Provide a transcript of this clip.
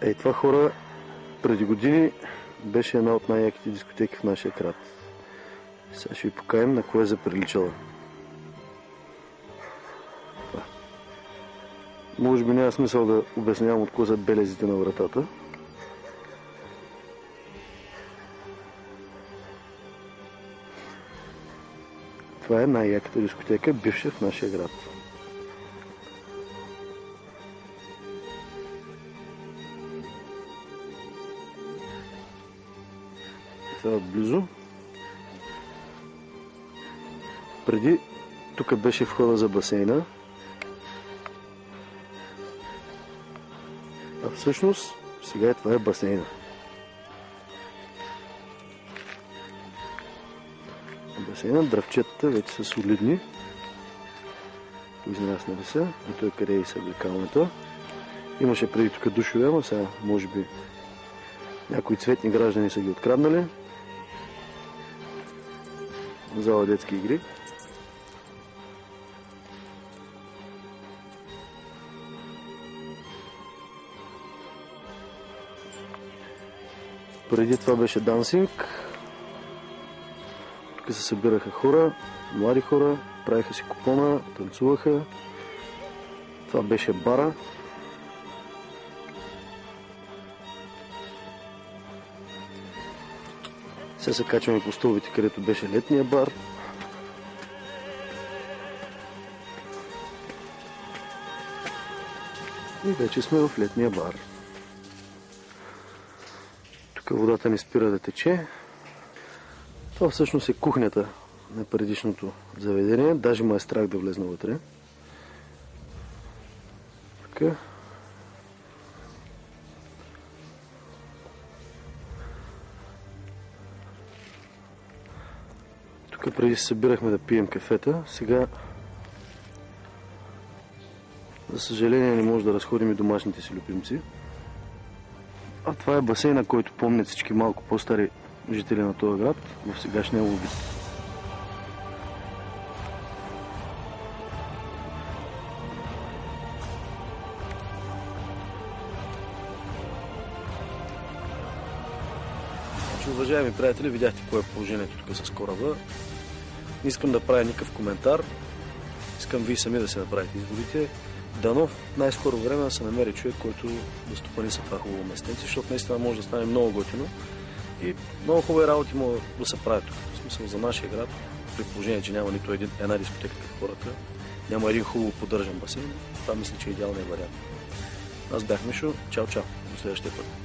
Ей, това хора преди години беше една от най-яките дискотеки в нашия град. Сега ще ви покажем на кое е заприличала. Може би няма смисъл да обяснявам от кое са белезите на вратата. Това е най-яката дискотека, бивша в нашия град. Това близо. Преди тук беше входа за басейна. А всъщност сега това е басейна. Басейна, дръвчетата вече са солидни. Израснали са. И той къде е съблекалната. Имаше преди тук душове, ама сега може би някои цветни граждани са ги откраднали. Зала детски игри. Преди това беше дансинг. Тук се събираха хора, млади хора, правиха си купона, танцуваха. Това беше бара. Сега се качваме по стълбите, където беше летния бар. И вече сме в летния бар. Тук водата не спира да тече. Това всъщност е кухнята на предишното заведение. Даже ме е страх да влезна вътре. Така. Тук преди се събирахме да пием кафета. Сега, за съжаление, не може да разходим и домашните си любимци. А това е басейна, който помнят всички малко по-стари жители на този град в сегашния му вид. Уважаеми приятели, видяхте кое е положението тук с кораба. Не искам да правя никакъв коментар. Искам вие сами да се направите изводите. Дано в най-скоро време да се намери човек, който да стопаниса това хубаво местенце, защото наистина може да стане много готино и много хубави работи могат да се правят тук. В смисъл за нашия град, при положение, че няма нито една дискотека като хората, няма един хубаво поддържан басейн, това мисля, че е идеалният вариант. Аз бях Мишо, чао-чао, до следващия път.